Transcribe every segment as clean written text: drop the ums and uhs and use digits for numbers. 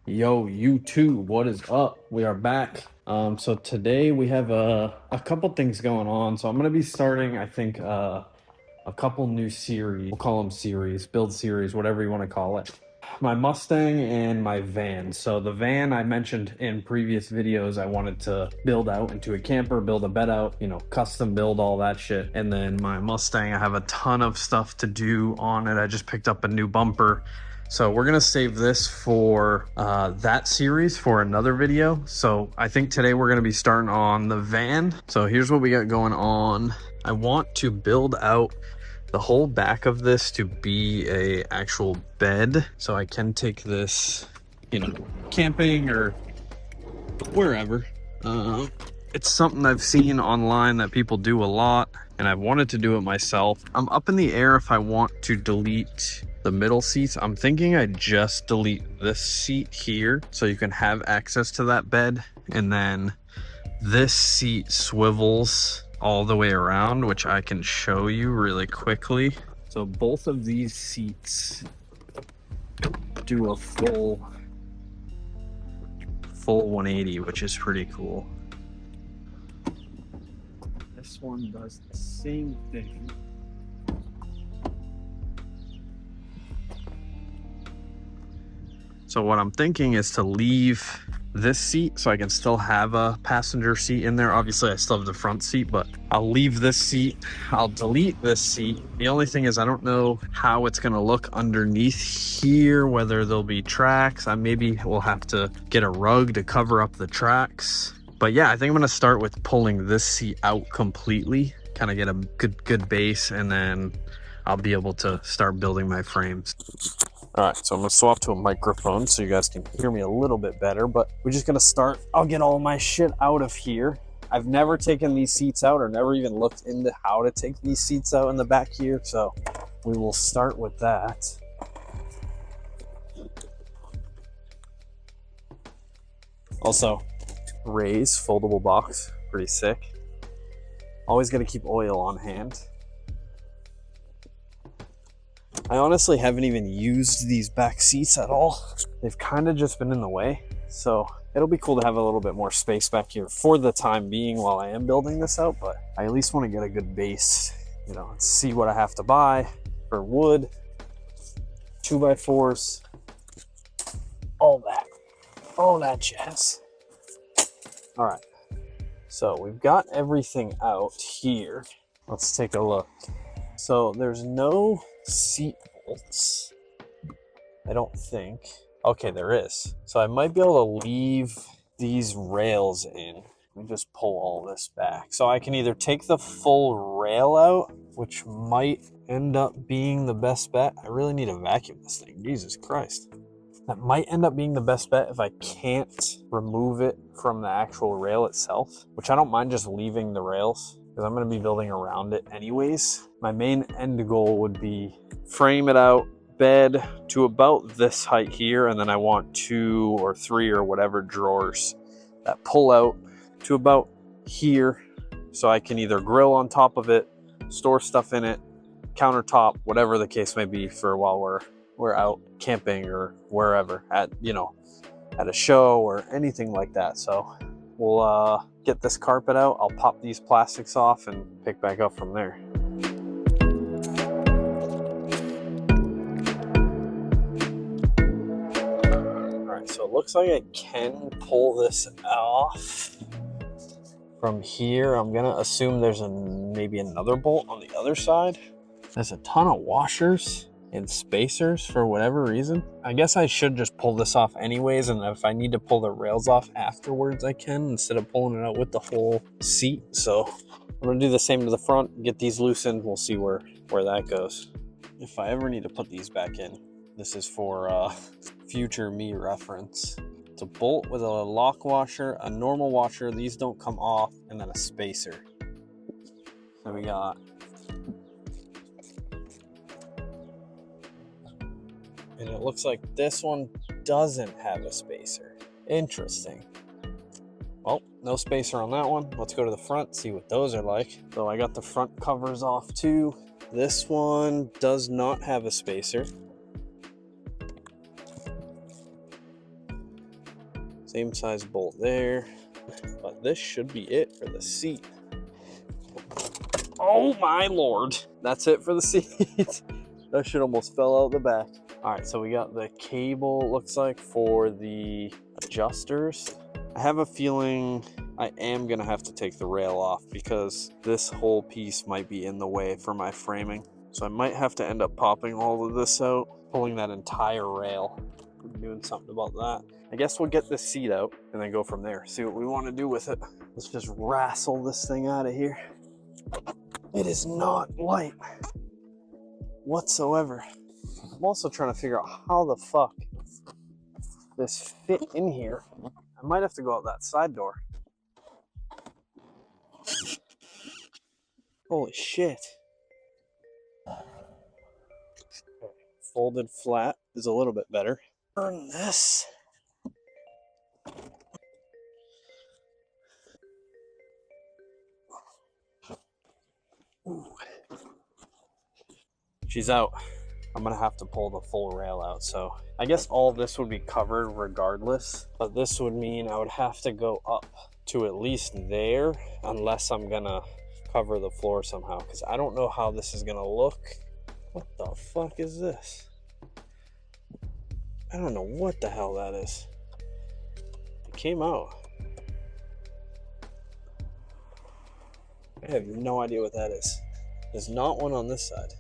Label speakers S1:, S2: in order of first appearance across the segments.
S1: Yo, YouTube, what is up? We are back. So today we have a couple things going on. So I'm gonna be starting, I think, a couple new series. We'll call them series, build series, whatever you want to call it. My Mustang and my van. So the van I mentioned in previous videos, I wanted to build out into a camper, build a bed out, custom build all that shit. And then my Mustang, I have a ton of stuff to do on it. I just picked up a new bumper. So we're gonna save this for that series for another video. So I think today we're gonna be starting on the van. So here's what we got going on. I want to build out the whole back of this to be a actual bed, so I can take this, camping or wherever. It's something I've seen online that people do a lot, and I've wanted to do it myself. I'm up in the air if I want to delete the middle seats. I'm thinking I just delete this seat here so you can have access to that bed, and then this seat swivels all the way around, which I can show you really quickly. So both of these seats do a full 180, which is pretty cool. This one does the same thing. So what I'm thinking is to leave this seat so I can still have a passenger seat in there. Obviously I still have the front seat, but I'll leave this seat. I'll delete this seat. The only thing is I don't know how it's gonna look underneath here, whether there'll be tracks. Maybe we'll have to get a rug to cover up the tracks. But yeah, I think I'm gonna start with pulling this seat out completely, kind of get a good base, and then I'll be able to start building my frames. All right, so I'm gonna swap to a microphone so you guys can hear me a little bit better, but we're just gonna start. I'll get all my shit out of here. I've never taken these seats out or never even looked into how to take these seats out in the back here, so we will start with that. Also, Ray's foldable box, pretty sick. Always gotta keep oil on hand. I honestly haven't even used these back seats at all. They've kind of just been in the way. So it'll be cool to have a little bit more space back here for the time being while I am building this out, but I at least want to get a good base, and see what I have to buy for wood, 2x4s, all that jazz. All right, so we've got everything out here. Let's take a look. So there's no seat bolts, I don't think. Okay, there is. So I might be able to leave these rails in. Let me just pull all this back. So I can either take the full rail out, which might end up being the best bet. I really need to vacuum this thing, Jesus Christ. That might end up being the best bet if I can't remove it from the actual rail itself, which I don't mind just leaving the rails, because I'm going to be building around it anyways. My main end goal would be frame it out, bed to about this height here, and then I want 2 or 3 or whatever drawers that pull out to about here, so I can either grill on top of it, store stuff in it, countertop, whatever the case may be, for while we're out camping or wherever, at a show or anything like that. So we'll get this carpet out, I'll pop these plastics off and pick back up from there. All right, so it looks like I can pull this off from here. I'm gonna assume there's maybe another bolt on the other side. There's a ton of washers and spacers for whatever reason. I guess I should just pull this off anyways, and if I need to pull the rails off afterwards I can, instead of pulling it out with the whole seat. So I'm gonna do the same to the front, get these loosened, we'll see where that goes. If I ever need to put these back in, this is for future me reference. It's a bolt with a lock washer, a normal washer, these don't come off, and then a spacer. So we got, and it looks like this one doesn't have a spacer. Interesting. Well, no spacer on that one. Let's go to the front, see what those are like. So I got the front covers off too. This one does not have a spacer. Same size bolt there. But this should be it for the seat. Oh my lord. That's it for the seat. That shit almost fell out the back. All right, so we got the cable, looks like, for the adjusters. I have a feeling I am gonna have to take the rail off because this whole piece might be in the way for my framing. So I might have to end up popping all of this out, pulling that entire rail, doing something about that. I guess we'll get this seat out and then go from there, see what we want to do with it. Let's just wrestle this thing out of here. It is not light whatsoever. I'm also trying to figure out how the fuck this fit in here. I might have to go out that side door. Holy shit. Folded flat is a little bit better. Turn this. Ooh. She's out. I'm gonna have to pull the full rail out, so I guess all this would be covered regardless, but this would mean I would have to go up to at least there unless I'm gonna cover the floor somehow, because I don't know how this is gonna look. What the fuck is this? I don't know what the hell that is. It came out. I have no idea what that is. There's not one on this side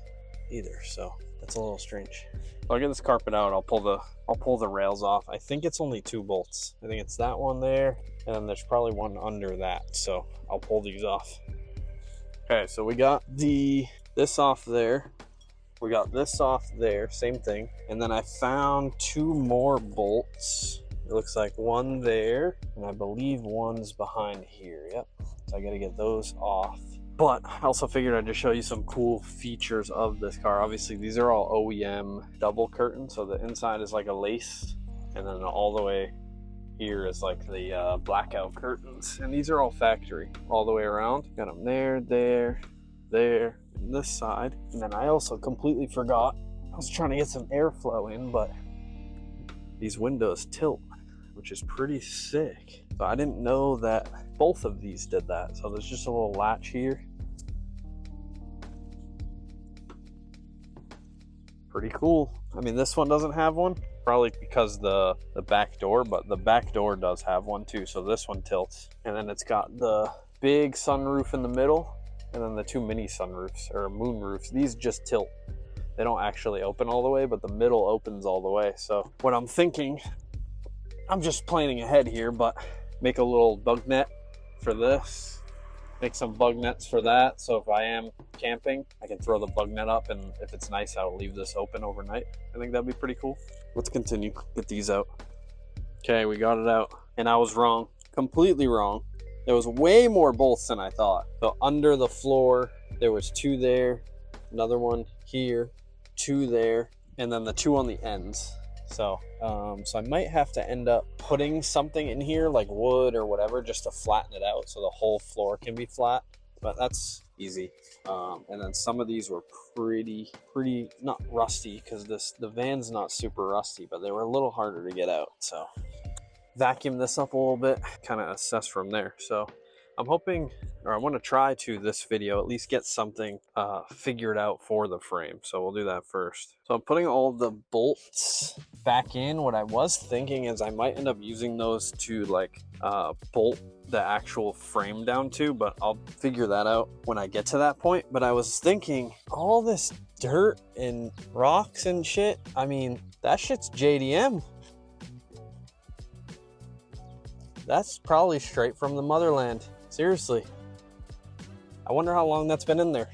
S1: either, so that's a little strange. I'll get this carpet out. I'll pull the rails off. I think it's only 2 bolts. I think it's that one there, and then there's probably one under that. So I'll pull these off. Okay, so we got this off there. We got this off there, same thing. And then I found 2 more bolts. It looks like one there, and I believe one's behind here. Yep. So I gotta get those off. But I also figured I'd just show you some cool features of this car. Obviously, these are all OEM double curtain, so the inside is like a lace, and then all the way here is like the blackout curtains. And these are all factory all the way around. Got them there, there, there, and this side. And then I also completely forgot. I was trying to get some airflow in, but these windows tilt, which is pretty sick. So I didn't know that both of these did that. So there's just a little latch here. Pretty cool. I mean, this one doesn't have one, probably because the back door, but the back door does have one too. So this one tilts. And then it's got the big sunroof in the middle, and then the 2 mini sunroofs or moon roofs. These just tilt. They don't actually open all the way, but the middle opens all the way. So what I'm thinking, I'm just planning ahead here, but make a little bug net for this, make some bug nets for that. So if I am camping, I can throw the bug net up, and if it's nice, I'll leave this open overnight. I think that'd be pretty cool. Let's continue, get these out. Okay, we got it out, and I was wrong, completely wrong. There was way more bolts than I thought. So under the floor, there was 2 there, another one here, 2 there, and then the 2 on the ends. So I might have to end up putting something in here like wood or whatever just to flatten it out so the whole floor can be flat, but that's easy. And then some of these were pretty not rusty, because the van's not super rusty, but they were a little harder to get out. So vacuum this up a little bit, kind of assess from there. So I'm hoping, or I want to try to this video at least get something figured out for the frame. So we'll do that first. So I'm putting all the bolts back in. What I was thinking is I might end up using those to like bolt the actual frame down to, but I'll figure that out when I get to that point. But I was thinking all this dirt and rocks and shit, I mean, that shit's JDM. That's probably straight from the motherland. Seriously. I wonder how long that's been in there.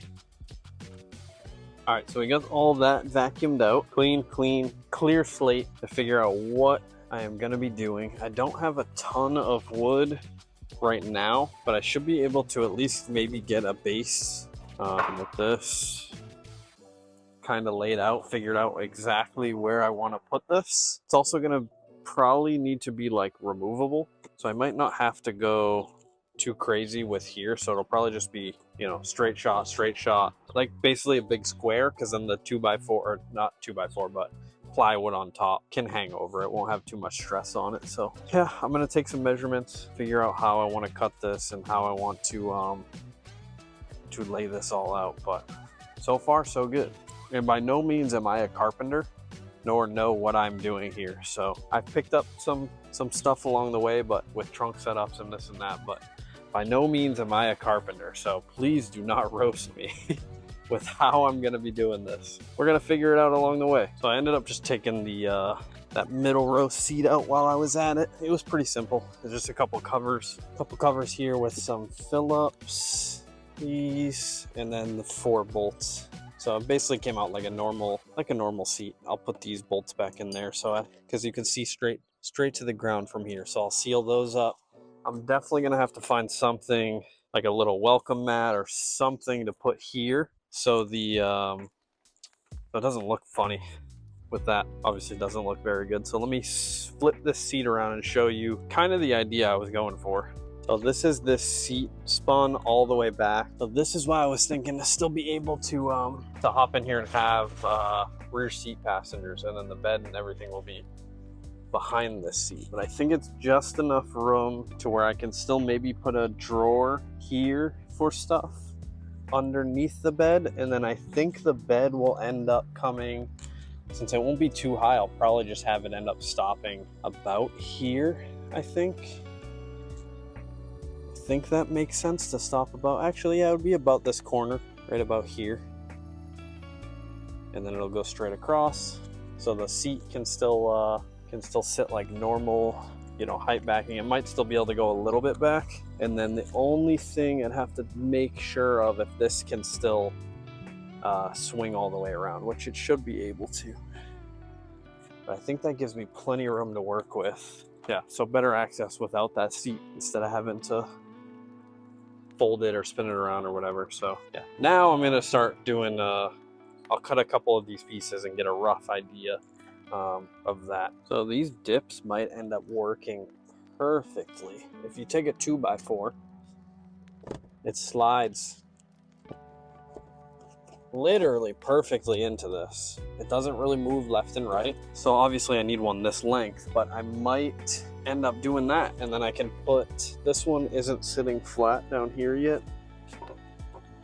S1: All right, so we got all that vacuumed out. Clean, clear slate to figure out what I am gonna be doing. I don't have a ton of wood right now, but I should be able to at least maybe get a base with this kind of laid out, figured out exactly where I want to put this. It's also gonna probably need to be like removable, so I might not have to go too crazy with here, so it'll probably just be, you know, straight shot, like basically a big square, because then the 2x4, or not 2x4, but plywood on top can hang over it, won't have too much stress on it. So yeah, I'm gonna take some measurements, figure out how I want to cut this and how I want to lay this all out. But so far so good. And by no means am I a carpenter, nor know what I'm doing here. So I've picked up some stuff along the way, but with trunk setups and this and that, but by no means am I a carpenter. So please do not roast me with how I'm gonna be doing this. We're gonna figure it out along the way. So I ended up just taking the that middle row seat out while I was at it. It was pretty simple. There's just a couple covers here with some Phillips, these, and then the 4 bolts. So it basically came out like a normal seat. I'll put these bolts back in there because you can see straight to the ground from here. So I'll seal those up. I'm definitely gonna have to find something like a little welcome mat or something to put here, so so it doesn't look funny with that. Obviously it doesn't look very good. So let me flip this seat around and show you kind of the idea I was going for. So this is this seat spun all the way back. So this is why I was thinking to still be able to hop in here and have rear seat passengers, and then the bed and everything will be behind this seat. But I think it's just enough room to where I can still maybe put a drawer here for stuff underneath the bed. And then I think the bed will end up coming, since it won't be too high, I'll probably just have it end up stopping about here. I think that makes sense to stop about. Actually, yeah, it would be about this corner, right about here. And then it'll go straight across. So the seat can still sit like normal, you know, height backing. It might still be able to go a little bit back. And then the only thing I'd have to make sure of if this can still swing all the way around, which it should be able to. But I think that gives me plenty of room to work with. Yeah, so better access without that seat instead of having to fold it or spin it around or whatever. So yeah, now I'm gonna start doing, I'll cut a couple of these pieces and get a rough idea of that. So these dips might end up working perfectly. If you take a 2x4, it slides literally perfectly into this. It doesn't really move left and right. So obviously I need one this length, but I might end up doing that. And then I can put, this one isn't sitting flat down here yet.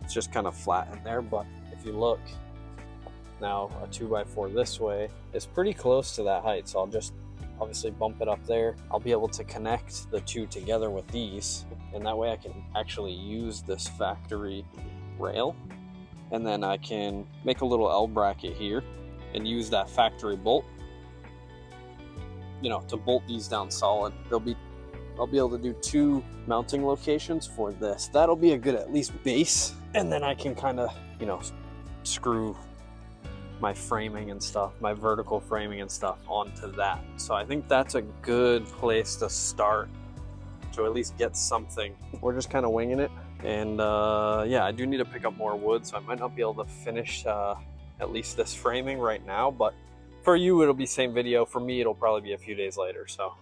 S1: It's just kind of flat in there. But if you look now, a 2x4 this way is pretty close to that height. So I'll just obviously bump it up there. I'll be able to connect the two together with these. And that way I can actually use this factory rail. And then I can make a little L bracket here and use that factory bolt, you know, to bolt these down solid. I'll be able to do 2 mounting locations for this. That'll be a good at least base. And then I can kind of, you know, screw my framing and stuff, my vertical framing and stuff onto that. So I think that's a good place to start to at least get something. We're just kind of winging it. And yeah, I do need to pick up more wood, so I might not be able to finish at least this framing right now, but for you it'll be same video. For me it'll probably be a few days later. So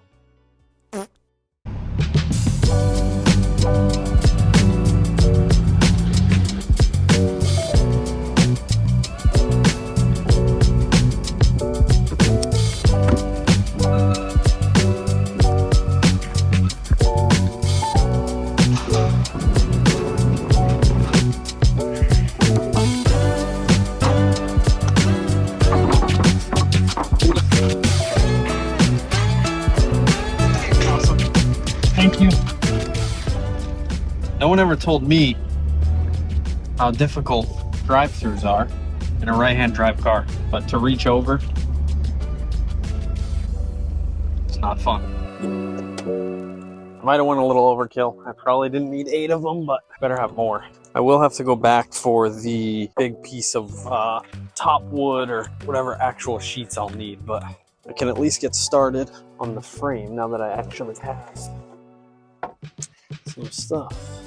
S1: no one ever told me how difficult drive-thrus are in a right-hand drive car, but to reach over, it's not fun. I might have went a little overkill. I probably didn't need 8 of them, but better have more. I will have to go back for the big piece of top wood or whatever actual sheets I'll need, but I can at least get started on the frame now that I actually have some stuff.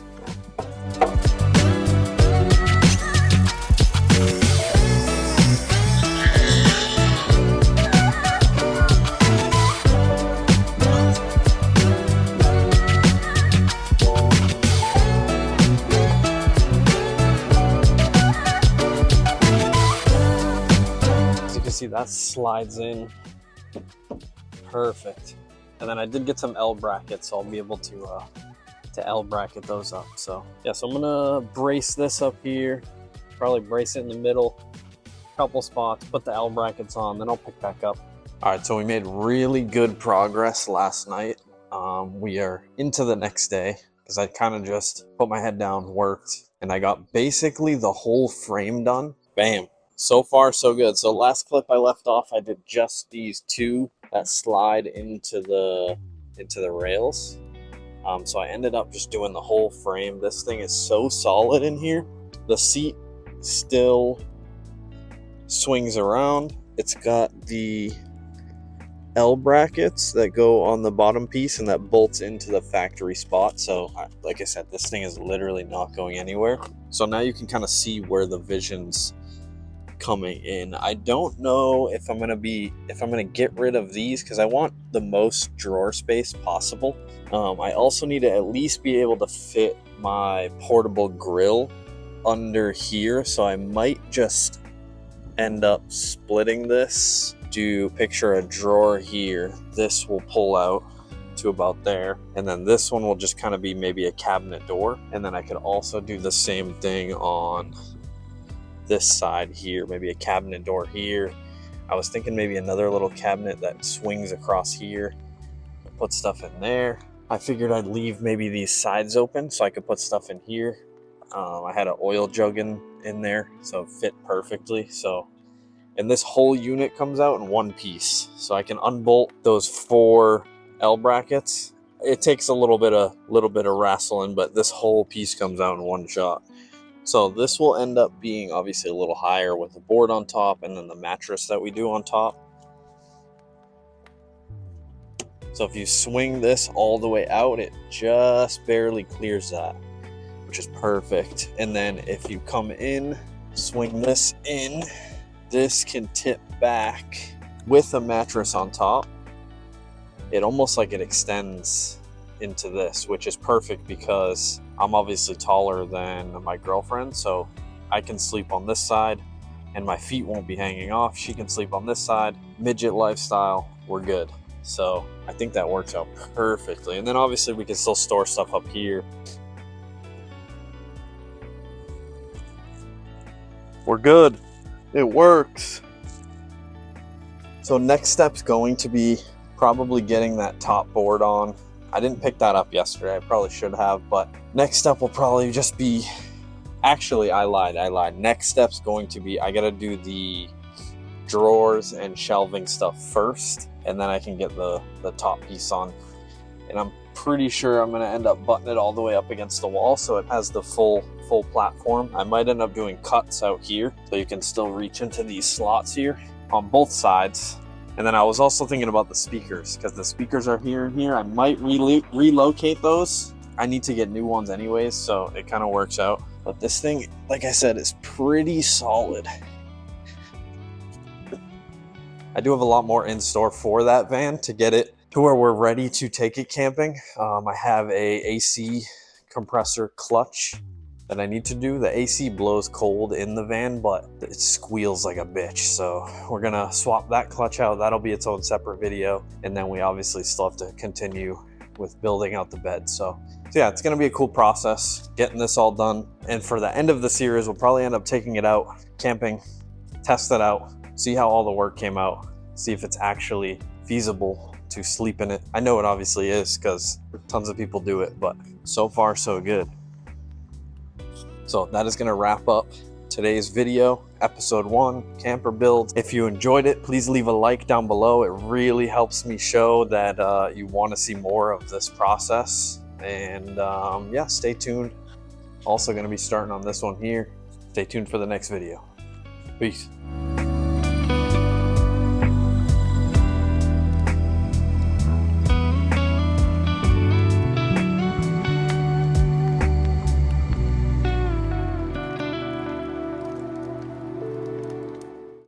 S1: see that slides in perfect. And then I did get some L brackets, so I'll be able to L bracket those up. So yeah, so I'm gonna brace this up here, probably brace it in the middle, couple spots, put the L brackets on, then I'll pick back up. All right, so we made really good progress last night. We are into the next day because I kind of just put my head down, worked, and I got basically the whole frame done. Bam. So far, so good. So last clip I left off, I did just these two that slide into the rails. So I ended up just doing the whole frame. This thing is so solid in here. The seat still swings around. It's got the L brackets that go on the bottom piece and that bolts into the factory spot. So like I said, this thing is literally not going anywhere. So now you can kind of see where the vision's coming in. I don't know if I'm gonna get rid of these because I want the most drawer space possible. I also need to at least be able to fit my portable grill under here, so I might just end up splitting this. Do picture a drawer here. This will pull out to about there, and then this one will just kind of be maybe a cabinet door, and then I could also do the same thing on this side here, maybe a cabinet door here. I was thinking maybe another little cabinet that swings across here, put stuff in there. I figured I'd leave maybe these sides open so I could put stuff in here. I had an oil jug in there, so it fit perfectly. So, and this whole unit comes out in one piece, so I can unbolt those 4 L brackets. It takes a little bit of wrestling, but this whole piece comes out in one shot. So this will end up being obviously a little higher with the board on top and then the mattress that we do on top. So if you swing this all the way out, it just barely clears that, which is perfect. And then if you come in, swing this in, this can tip back with a mattress on top. It almost like it extends into this, which is perfect because I'm obviously taller than my girlfriend, so I can sleep on this side and my feet won't be hanging off. She can sleep on this side. Midget lifestyle, we're good. So I think that works out perfectly. And then obviously we can still store stuff up here. We're good. It works. So next step's going to be probably getting that top board on. I didn't pick that up yesterday. I probably should have, but next step will probably just be, actually I lied. Next step's going to be, I gotta do the drawers and shelving stuff first, and then I can get the top piece on. And I'm pretty sure I'm gonna end up buttoning it all the way up against the wall so it has the full platform. I might end up doing cuts out here so you can still reach into these slots here on both sides. And then I was also thinking about the speakers, because the speakers are here and here. I might relocate those. I need to get new ones anyways, so it kind of works out. But this thing, like I said, is pretty solid. I do have a lot more in store for that van to get it to where we're ready to take it camping. I have a AC compressor clutch that I need to do. The AC blows cold in the van, but it squeals like a bitch. So we're gonna swap that clutch out. That'll be its own separate video. And then we obviously still have to continue with building out the bed. So yeah, it's gonna be a cool process getting this all done. And for the end of the series, we'll probably end up taking it out, camping, test it out, see how all the work came out, see if it's actually feasible to sleep in it. I know it obviously is because tons of people do it, but so far so good. So that is going to wrap up today's video, episode 1, camper build. If you enjoyed it, please leave a like down below. It really helps me show that you want to see more of this process. And yeah, stay tuned. Also going to be starting on this one here. Stay tuned for the next video. Peace.